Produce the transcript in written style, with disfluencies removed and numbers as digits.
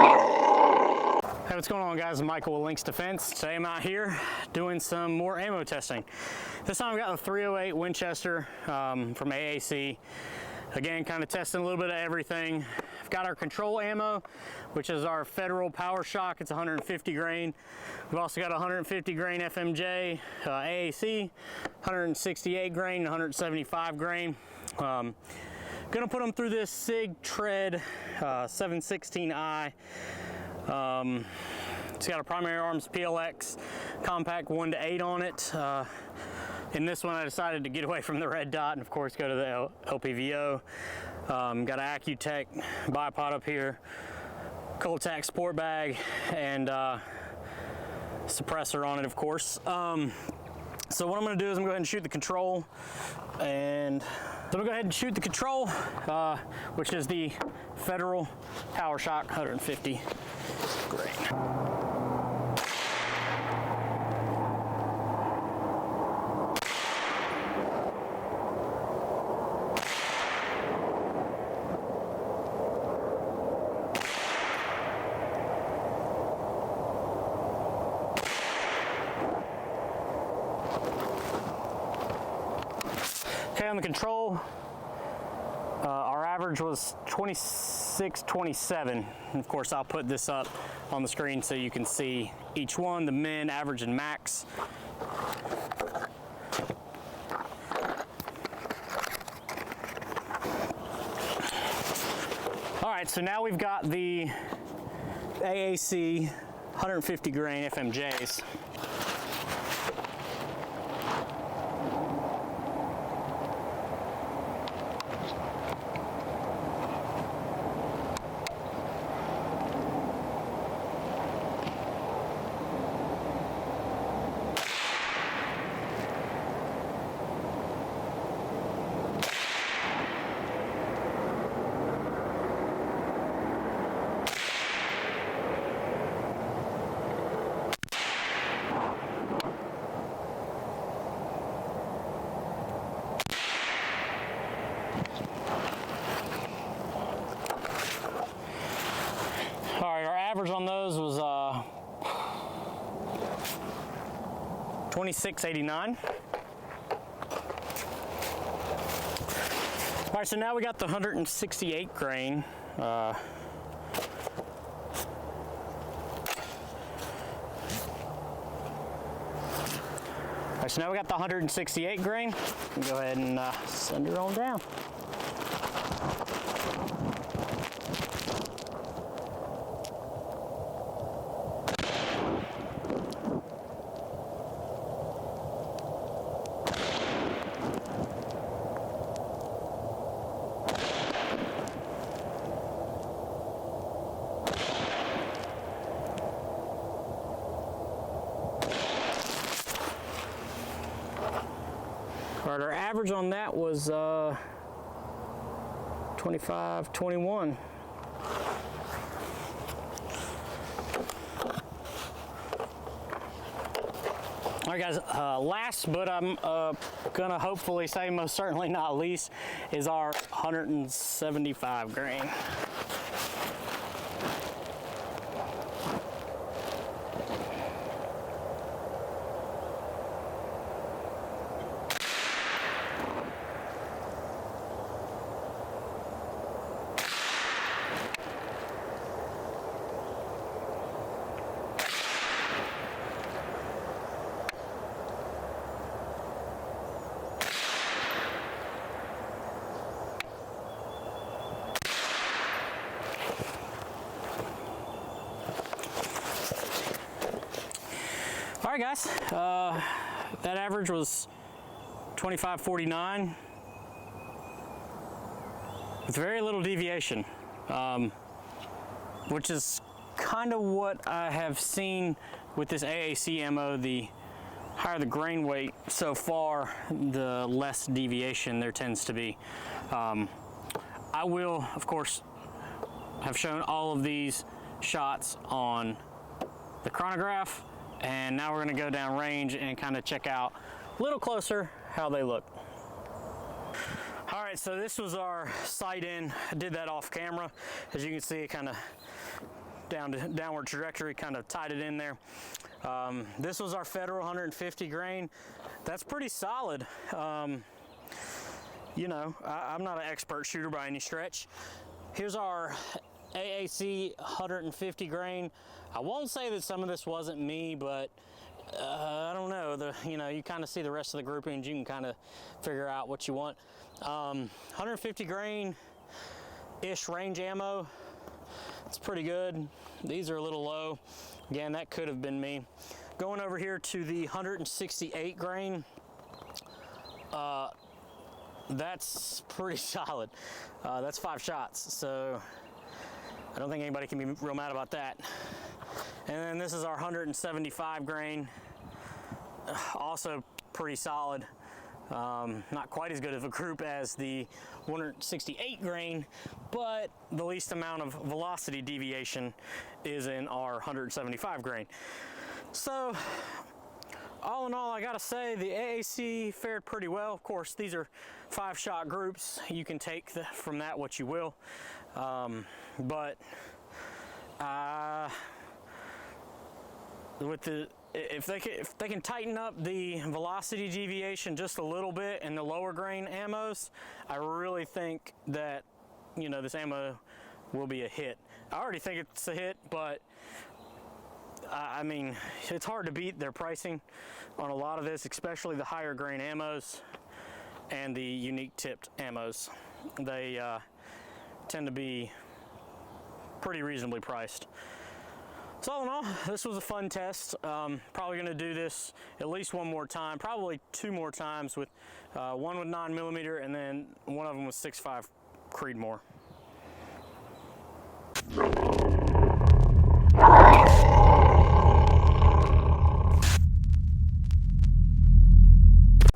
Hey, what's going on, guys? I'm Michael with Lynx Defense. Today I'm out here doing some more ammo testing. This time I've got the 308 Winchester from AAC. Again, kind of testing a little bit of everything. I've got our control ammo, which is our Federal Powershock. It's 150 grain. We've also got 150 grain FMJ AAC, 168 grain, 175 grain. Gonna put them through this SIG Tread 716i. It's got a primary arms PLX compact 1-8 on it. In this one I decided to get away from the red dot and of course go to the LPVO. Got an Accutech bipod up here, Coltac sport bag, and suppressor on it, of course. So what I'm going to do is I'm going to go ahead and shoot the control, and so I'm going to go ahead and shoot the control, which is the Federal Powershock 150 grain. Okay, on the control, our average was 26.27. Of course, I'll put this up on the screen so you can see each one, the min, average, and max. All right, so now we've got the AAC 150 grain FMJs. Average on those was 26.89. All right, so now we got the 168 grain. All right, so now we got the 168 grain. Go ahead and send her on down. All right, our average on that was 25.21. All right, guys, last, but I'm gonna hopefully say most certainly not least, is our 175 grain. All right, guys, that average was 25.49 with very little deviation, which is kind of what I have seen with this AAC ammo. The higher the grain weight so far, the less deviation there tends to be. I will, of course, have shown all of these shots on the chronograph, and now we're going to go down range and kind of check out a little closer how they look. All right, so this was our sight in. I did that off camera. As you can see, it kind of downward trajectory, kind of tied it in there. This was our Federal 150 grain. That's pretty solid. You know, I'm not an expert shooter by any stretch. Here's our AAC 150 grain. I won't say that some of this wasn't me, but I don't know. You know, you kind of see the rest of the groupings. You can kind of figure out what you want. 150 grain-ish range ammo. It's pretty good. These are a little low. Again, that could have been me. Going over here to the 168 grain. That's pretty solid. That's 5 shots, so I don't think anybody can be real mad about that. And then this is our 175 grain. Also pretty solid. Not quite as good of a group as the 168 grain, but the least amount of velocity deviation is in our 175 grain. So all in all, I gotta say the AAC fared pretty well. Of course, these are 5-shot groups. You can take from that what you will. But if they can tighten up the velocity deviation just a little bit in the lower grain ammos, I really think that, you know, this ammo will be a hit. I already think it's a hit, but I mean, it's hard to beat their pricing on a lot of this, especially the higher grain ammos and the unique tipped ammos. They tend to be pretty reasonably priced. So all in all, this was a fun test. Probably going to do this at least one more time, probably 2 more times, with one with 9mm and then one of them with 6.5 Creedmoor.